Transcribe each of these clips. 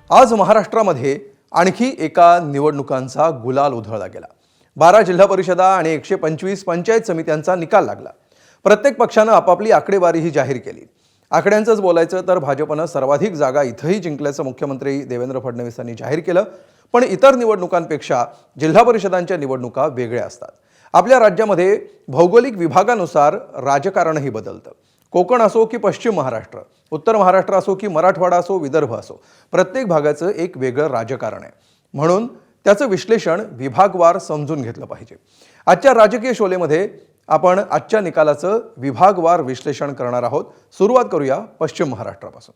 आज महाराष्ट्रामध्ये आणखी एका निवडणुकांचा गुलाल उधळला गेला। 12 जिल्हा परिषदा आणि 125 पंचायत समित्यांचा निकाल लागला। प्रत्येक पक्षाने आपापली आकडेवारीही जाहीर केली। आकड्यांचंच बोलायचं तर भाजपने सर्वाधिक जागा इथेही जिंकल्याचं मुख्यमंत्री देवेंद्र फडणवीस यांनी जाहीर केलं। पण इतर निवडणुकांपेक्षा जिल्हा परिषदांच्या निवडणुका वेगळ्या असतात। आपल्या राज्यामध्ये भौगोलिक विभागानुसार राजकारणही बदलतं। कोकण असो की पश्चिम महाराष्ट्र, उत्तर महाराष्ट्र असो की मराठवाडा असो, विदर्भ असो, प्रत्येक भागाचं एक वेगळं राजकारण आहे। म्हणून त्याचं विश्लेषण विभागवार समजून घेतलं पाहिजे। आजच्या राजकीय शोलेमध्ये आपण आजच्या निकालाचं विभागवार विश्लेषण करणार आहोत। सुरुवात करूया पश्चिम महाराष्ट्रापासून।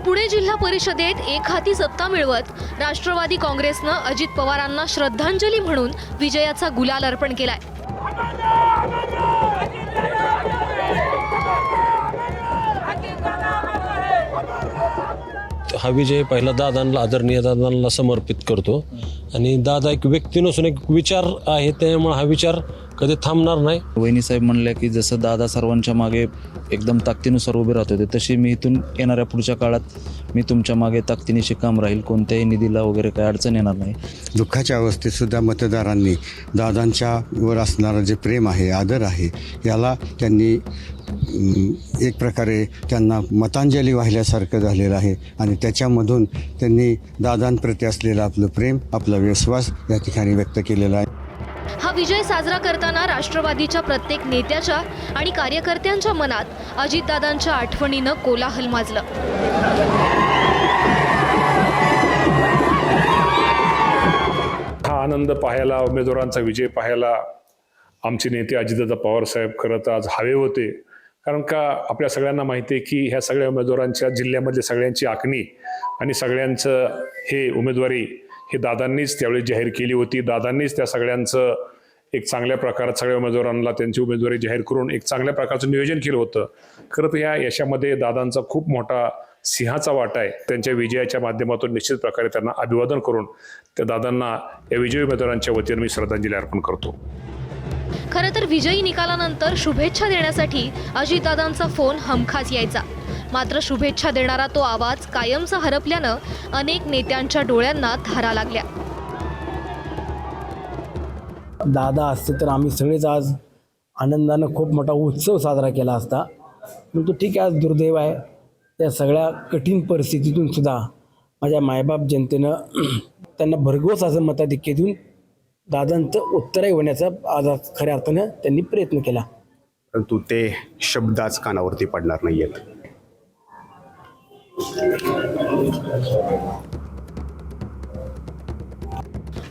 पुणे जिल्हा परिषदेत एक हाती सत्ता मिळवत राष्ट्रवादी काँग्रेसनं अजित पवारांना श्रद्धांजली म्हणून विजयाचा गुलाल अर्पण केलाय। हा विजय पहिला दादांना, आदरणीय दादांना समर्पित करतो। आणि दादा एक व्यक्ती नसून एक विचार आहे, त्यामुळे हा विचार कधी थांबणार नाही। वहिनी साहेब म्हणले की जसं दादा सर्वांच्या मागे एकदम ताकदीनुसार उभे राहत होते, तशी मी इथून येणाऱ्या पुढच्या काळात मी तुमच्या मागे ताकदीनिशी काम राहील। कोणत्याही निधीला वगैरे काही अडचण येणार नाही। दुःखाच्या अवस्थेत सुद्धा मतदारांनी दादांच्या वर असणारं जे प्रेम आहे, आदर आहे, याला त्यांनी एक प्रकारे त्यांना मतांजली वाहिल्यासारखं झालेलं आहे। आणि त्याच्यामधून त्यांनी दादांप्रती असलेलं आपलं प्रेम, आपला विश्वास या ठिकाणी व्यक्त केलेला आहे। हा विजय साजरा करताना राष्ट्रवादीच्या प्रत्येक नेत्याच्या आणि कार्यकर्त्यांच्या मनात अजितदादांच्या आठवणीनं कोलाहल माजलं। हा आनंद पाहायला, उमेदवारांचा विजय पाहायला आमचे नेते अजितदादा पवार साहेब खरं तर आज हवे होते। कारण का आपल्या सगळ्यांना माहिती आहे की ह्या सगळ्या उमेदवारांच्या जिल्ह्यामधले सगळ्यांची आखणी आणि सगळ्यांचं हे उमेदवारी हे दादांनीच त्यावेळी जाहीर केली होती। दादांनीच त्या सगळ्यांचं एक चांगल्या प्रकारात सगळ्या उमेदवारांना त्यांची उमेदवारी जाहीर करून एक चांगल्या प्रकारचं नियोजन केलं होतं। खरं तर या यशामध्ये दादांचा खूप मोठा सिंहाचा वाटा आहे। त्यांच्या विजयाच्या माध्यमातून निश्चित प्रकारे त्यांना अभिवादन करून त्या दादांना या विजयी उमेदवारांच्या वतीने मी श्रद्धांजली अर्पण करतो। खरं तर विजयी निकालानंतर शुभेच्छा देण्यासाठी अजितदादांचा फोन हमखास यायचा। मात्र शुभेच्छा देणारा तो आवाज कायमचा हरपल्यानं अनेक नेत्यांच्या डोळ्यांना धारा लागल्या। दादा असते तर आम्ही सगळेच आज आनंदानं खूप मोठा उत्सव साजरा केला असता। परंतु ठीक आहे, आज दुर्दैव आहे। त्या सगळ्या कठीण परिस्थितीतून सुद्धा माझ्या मायबाप जनतेनं त्यांना भरघोस असं मताधिक्य देऊन दादांचं उत्तराई होण्याचा आज खऱ्या अर्थानं त्यांनी प्रयत्न केला। परंतु ते शब्द आज कानावरती पडणार नाही आहेत।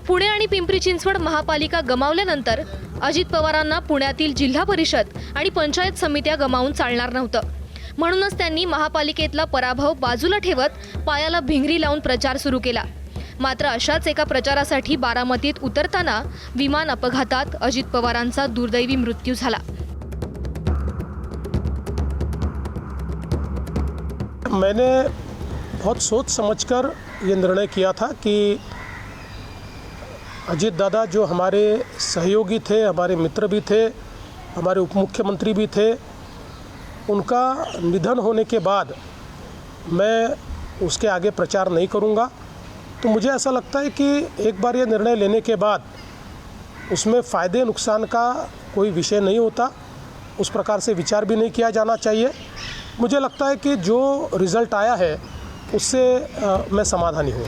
पुणे आणि पिंपरी चिंचवड महापालिका गमावल्यानंतर अजित पवारांना पुण्यातील जिल्हा परिषद आणि पंचायत समित्या गमावून चालणार नव्हतं। म्हणूनच त्यांनी महापालिकेतला पराभव बाजूला ठेवत पायाला भिंगरी लावून प्रचार सुरू केला। मात्र अशाच एका प्रचारासाठी बारामतीत उतरताना विमान अपघातात अजित पवारांचा दुर्दैवी मृत्यू झाला। मैंने बहुत सोच समझकर ये निर्णय किया था कि अजीत दादा जो हमारे सहयोगी थे, हमारे मित्र भी थे, हमारे उप मुख्यमंत्री भी थे, उनका निधन होने के बाद मैं उसके आगे प्रचार नहीं करूँगा। तो मुझे ऐसा लगता है कि एक बार ये निर्णय लेने के बाद उसमें फ़ायदे नुकसान का कोई विषय नहीं होता, उस प्रकार से विचार भी नहीं किया जाना चाहिए। मुझे लगता है कि जो रिज़ल्ट आया है उससे मैं समाधानी हूँ।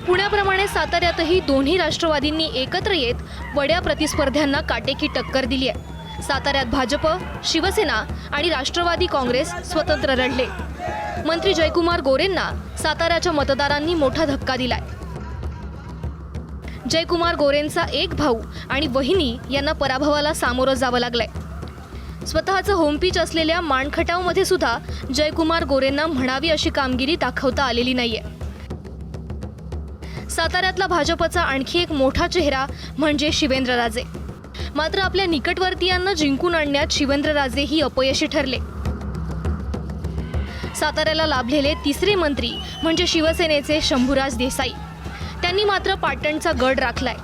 पुण्याप्रमाणे साताऱ्यातही दोन्ही राष्ट्रवादींनी एकत्र येत बड्या प्रतिस्पर्ध्यांना काटेकी टक्कर दिली आहे। साताऱ्यात भाजप, शिवसेना आणि राष्ट्रवादी काँग्रेस स्वतंत्र लढले। मंत्री जयकुमार गोरेंना साताऱ्याच्या मतदारांनी मोठा धक्का दिलाय। जयकुमार गोरेंचा एक भाऊ आणि वहिनी यांना पराभवाला सामोरं जावं लागलंय। स्वतःचं होमपिच असलेल्या माणखटावमध्ये सुद्धा जयकुमार गोरेंना म्हणावी अशी कामगिरी दाखवता आलेली नाहीये। साताऱ्यातला भाजपचा आणखी एक मोठा चेहरा म्हणजे शिवेंद्रराजे। मात्र आपल्या निकटवर्तीयांना जिंकून आणण्यात शिवेंद्रराजे ही अपयशी ठरले। साताऱ्याला लाभलेले तिसरे मंत्री म्हणजे शिवसेनेचे शंभूराज देसाई. त्यांनी मात्र पाटणचा गड राखलाय.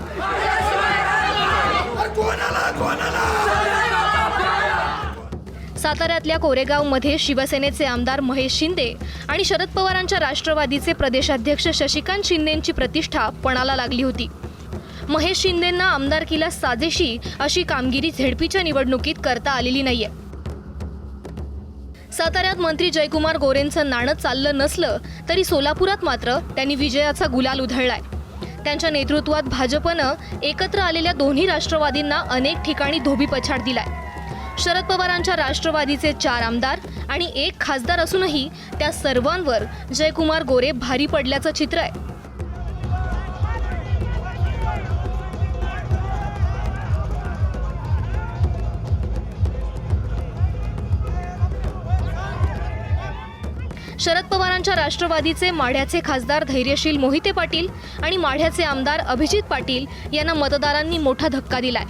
साताऱ्यातल्या कोरेगावमध्ये शिवसेनेचे आमदार महेश शिंदे आणि शरद पवारांच्या राष्ट्रवादीचे प्रदेशाध्यक्ष शशिकांत शिंदेंची प्रतिष्ठा पणाला लागली होती. महेश शिंदेंना आमदारकीला साजेशी अशी कामगिरी झेडपीच्या निवडणुकीत करता आलेली नाहीये. साताऱ्यात मंत्री जयकुमार गोरेंचं नाणं चाललं नसलं तरी सोलापुरात मात्र त्यांनी विजयाचा गुलाल उधळलाय. त्यांच्या नेतृत्वात भाजपनं एकत्र आलेल्या दोन्ही राष्ट्रवादींना अनेक ठिकाणी धोबीपछाड दिलाय. शरद पवारांच्या राष्ट्रवादीचे 4 आमदार आणि 1 खासदार असूनही त्या सर्वांवर जयकुमार गोरे भारी पडल्याचं चित्र आहे. शरद पवारांच्या राष्ट्रवादीचे माढ्याचे खासदार धैर्यशील मोहिते पाटील आणि माढ्याचे आमदार अभिजित पाटील यांना मतदारांनी मोठा धक्का दिलाय.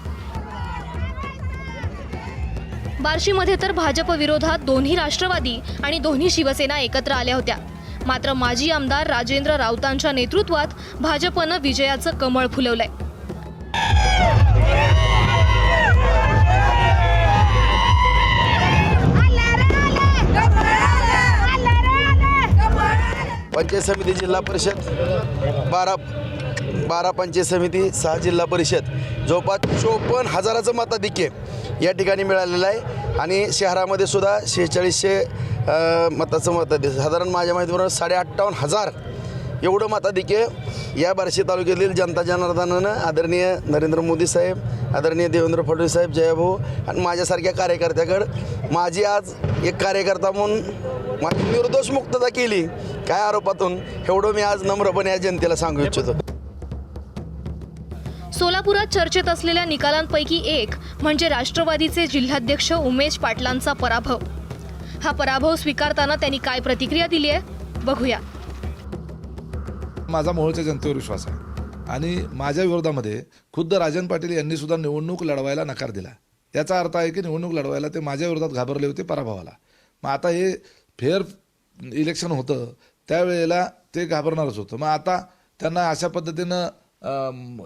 बार्शीमध्ये तर भाजप विरोधात दोन्ही राष्ट्रवादी आणि दोन्ही शिवसेना एकत्र आल्या होत्या. मात्र माजी आमदार राजेंद्र राऊतांच्या नेतृत्वात भाजपनं विजयाचं कमळ फुलवलंय. पंचायत समिती जिल्हा परिषद 12 पंचायत समिती 6 जिल्हा परिषद जवळपास 54,000चं मताधिक्य या ठिकाणी मिळालेलं आहे. आणि शहरामध्ये सुद्धा 4600 मताचं मताधिक्य, साधारण माझ्या माहितीप्रमाणे 58,500 एवढं मताधिक्य या बार्शी तालुक्यातील जनता जनार्दनानं आदरणीय नरेंद्र मोदी साहेब, आदरणीय देवेंद्र फडणवीस साहेब, जयभाऊ आणि माझ्यासारख्या कार्यकर्त्याकडं माझी आज एक कार्यकर्ता म्हणून माझी निर्दोष मुक्तता केली काय आरोपातून, एवढं मी आज नम्रपणे या जनतेला सांगू इच्छितो. सोलापुरात चर्चेत असलेल्या निकालांपैकी एक म्हणजे राष्ट्रवादीचे जिल्हाध्यक्ष उमेश पाटलांचा पराभव. हा पराभव स्वीकारताना त्यांनी काय प्रतिक्रिया दिली आहे बघूया. माझा मोहोळच्या जनतेवर विश्वास आहे आणि माझ्या विरोधामध्ये खुद्द राजन पाटील यांनी सुद्धा निवडणूक लढवायला नकार दिला. याचा अर्थ आहे की निवडणूक लढवायला ते माझ्या विरोधात घाबरले होते पराभवाला. मग आता हे फेअर इलेक्शन होतं त्यावेळेला ते घाबरणारच होतं. मग आता त्यांना अशा पद्धतीनं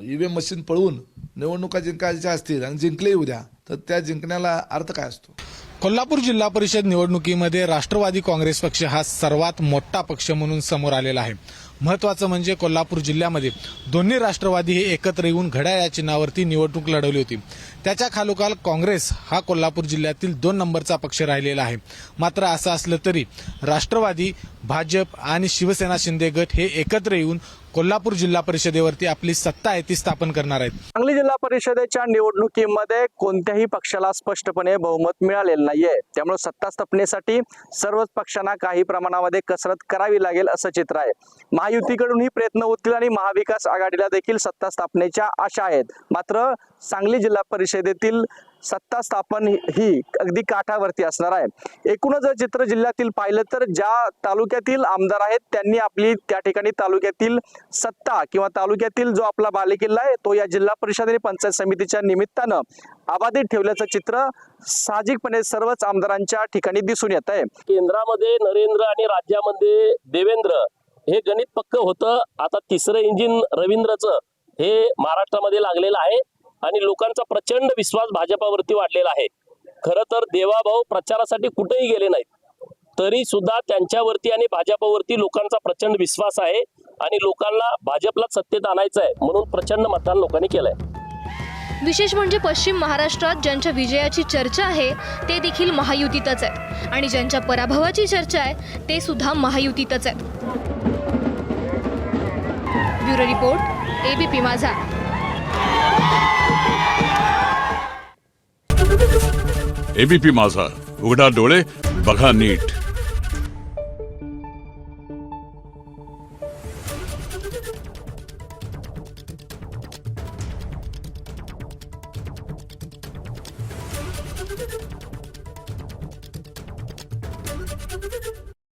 EVM मशीन पळवून निवडणुका जिंकायच्या असतील आणि जिंकले उद्या तर त्या जिंकण्याला अर्थ काय असतो. कोल्हापूर जिल्हा परिषद निवडणुकीमध्ये राष्ट्रवादी काँग्रेस पक्ष हा सर्वात मोठा पक्ष म्हणून समोर आलेला आहे. महत्त्वाचं म्हणजे कोल्हापूर जिल्ह्यामध्ये दोन्ही राष्ट्रवादी हे एकत्र येऊन घड्याळ या चिन्हावरती निवडणूक लढवली होती. त्याच्या खालोखाल काँग्रेस हा कोल्हापूर जिल्ह्यातील 2 नंबरचा पक्ष राहिलेला आहे. मात्र असं असलं तरी राष्ट्रवादी, भाजप आणि शिवसेना शिंदे गट हे एकत्र येऊन कोल्हापूर जिल्हा परिषदेवरती आपली सत्ता आहे ती स्थापन करणार आहेत. सांगली जिल्हा परिषदेच्या निवडणुकीमध्ये कोणत्याही पक्षाला स्पष्टपणे बहुमत मिळालेलं नाहीये. त्यामुळे सत्ता स्थापनेसाठी सर्वच पक्षांना काही प्रमाणामध्ये कसरत करावी लागेल असं चित्र आहे. महायुतीकडूनही प्रयत्न होतील आणि महाविकास आघाडीला देखील सत्ता स्थापनेच्या आशा आहेत. मात्र सांगली जिल्हा परिषदेतील सत्ता स्थापन ही अगदी काठावरती असणार आहे. एकूणच जर चित्र जिल्ह्यातील पाहिलं तर ज्या तालुक्यातील आमदार आहेत त्यांनी आपली त्या ठिकाणी तालुक्यातील सत्ता किंवा तालुक्यातील जो आपला बालेकिल्ला आहे तो या जिल्हा परिषद आणि पंचायत समितीच्या निमित्तानं अबाधित ठेवल्याचं चित्र साहजिकपणे सर्वच आमदारांच्या ठिकाणी दिसून येत आहे. केंद्रामध्ये नरेंद्र आणि राज्यामध्ये देवेंद्र हे गणित पक्क होतं. आता तिसरं इंजिन रवींद्रचं हे महाराष्ट्रामध्ये लागलेलं आहे आणि लोकांचा प्रचंड विश्वास भाजपावरती वाढलेला आहे. खरं तर देवाभाऊ प्रचारासाठी कुठेही गेले नाहीत तरी सुद्धा त्यांच्यावरती आणि भाजपावरती लोकांचा प्रचंड विश्वास आहे आणि लोकांना भाजपला सत्तेत आणायचं आहे म्हणून प्रचंड मतदान लोकांनी केलंय. विशेष म्हणजे पश्चिम महाराष्ट्रात ज्यांच्या विजयाची चर्चा आहे ते देखील महायुतीतच आहे आणि ज्यांच्या पराभवाची चर्चा आहे ते सुद्धा महायुतीतच आहे. ब्युरो रिपोर्ट, ABP माझा. ABP माझा, उघडा डोळे बघा नीट.